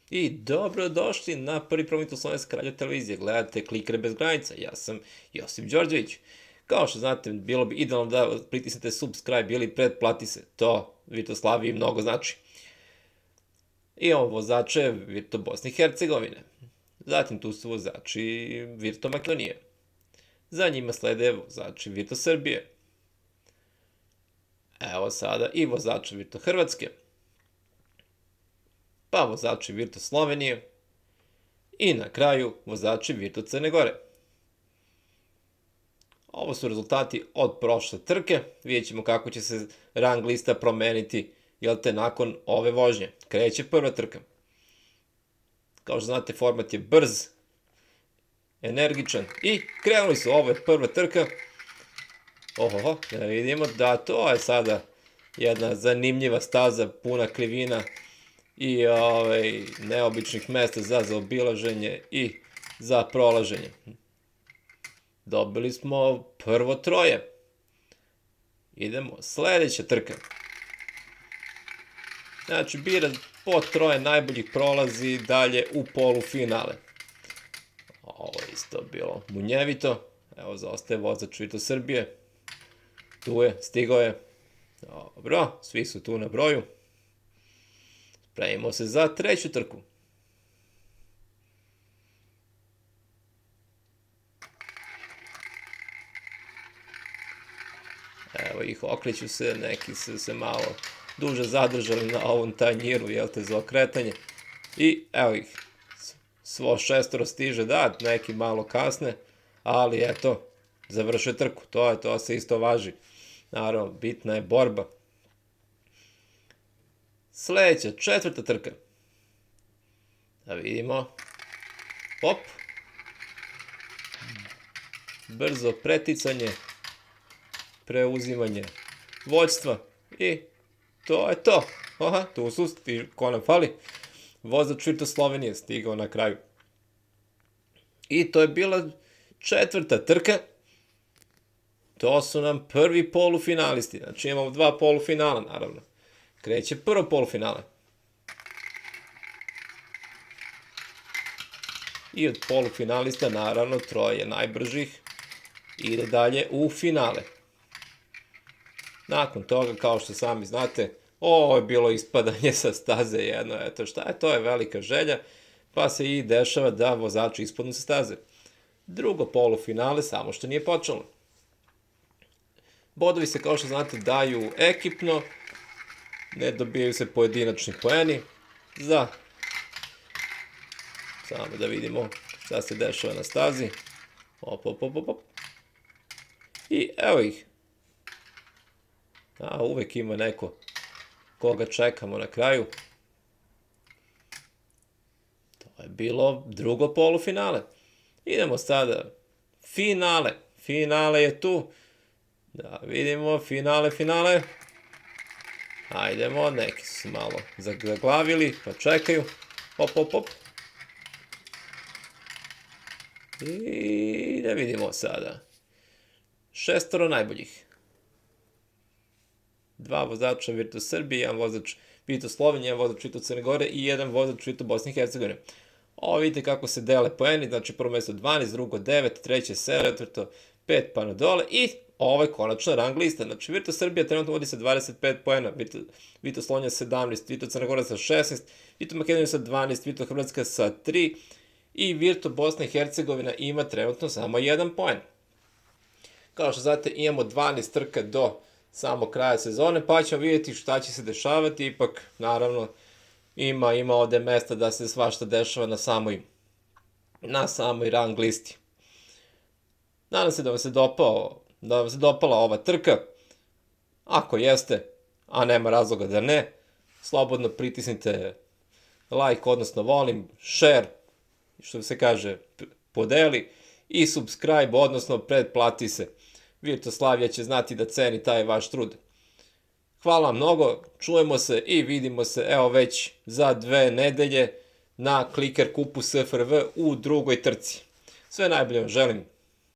I dobrodošli na prvi program Slovenske radio televizije. Gledate Klikere bez granica. Ja sam Josip Đorđević. Kao što znate, bilo bi idealno da pritisnete subscribe ili pretplati se. To Vitoslaviji mnogo znači. Imamo vozače Virto Bosne i Hercegovine. Zatim tu su vozači Virto Makedonije. Za njima slede vozači Virto Srbije. Evo sada i vozači Virto Hrvatske. Pa vozači Virto Slovenije i na kraju vozači Virto Crne Gore. Ovo su rezultati od prošle trke, vidjet ćemo kako će se rang lista promeniti, nakon ove vožnje. Kreće prva trka. Kao što znate, format je brz, energičan i krenuli su, ovo je prva trka. Da vidimo da to je sada jedna zanimljiva staza, puna krivina i neobičnih mesta za zaobilaženje i za prolaženje. Dobili smo prvo troje. Idemo, sledeća trka. Znači, bira po troje najboljih prolazi dalje u polufinale. Ovo je isto bilo munjevito. Evo, zaostaje vozač Virto Srbije. Tu je, stigao je. Dobro, svi su tu na broju. Spremimo se za treću trku. Evo ih, okreću se, neki su se malo duže zadržali na ovom tanjiru, za okretanje. I evo ih, svo šestoro stiže, da, neki malo kasne, ali eto, završuje trku, to se isto važi. Naravno, bitna je borba. Sledeća, četvrta trka. Da vidimo. Hop. Brzo preticanje. Preuzimanje vođstva. I to je to. Tu su, ko nam fali. Vozač Virto Slovenije stigao na kraju. I to je bila četvrta trka. To su nam prvi polufinalisti. Znači imamo dva polufinala, naravno. Kreće prvo polufinale. I od polufinalista, naravno, troje najbržih ide dalje u finale. Nakon toga, kao što sami znate, ovo je bilo ispadanje sa staze jedno. Eto šta je, to je velika želja, pa se i dešava da vozači ispadnu sa staze. Drugo polufinale, samo što nije počelo. Bodovi se, kao što znate, daju ekipno, ne dobijaju se pojedinačni poeni. Samo da vidimo šta se dešava na stazi. Hop. I evo ih. Uvek ima neko koga čekamo na kraju. To je bilo drugo polufinale. Idemo sada. Finale. Finale je tu. Da vidimo, finale. Hajdemo, neki su malo zaglavili, pa čekaju. Hop. I da vidimo sada. Šestoro najboljih. Dva vozača Virto Srbije, jedan vozač Virto Slovenije, jedan vozač Virto Crne Gore i jedan vozač Virto Bosne i Hercegovine. Ovo vidite kako se dele poeni, znači prvo mesto 12, drugo 9, treće 7, četvrto 5 pa na dole i ovo je konačna rang lista. Znači Virto Srbija trenutno vodi sa 25 poena, Virto Slovenija 17, Virto Crna Gora sa 16, Virto Makedonija sa 12, Virto Hrvatska sa 3 i Virto Bosna i Hercegovina ima trenutno samo 1 poen. Kao što znate, imamo 12 trka do samog kraja sezone, pa ćemo vidjeti šta će se dešavati. Ipak, naravno, ima ovde mesta da se svašta dešava na samoj rang listi. Nadam se da vam se dopala ova trka. Ako jeste, a nema razloga da ne, slobodno pritisnite like, odnosno volim, share, što se kaže, podeli i subscribe, odnosno pretplati se. Virtoslavija će znati da ceni taj vaš trud. Hvala vam mnogo, čujemo se i vidimo se evo već za 2 nedelje na Kliker kupu SFRV u drugoj trci. Sve najbolje vam želim.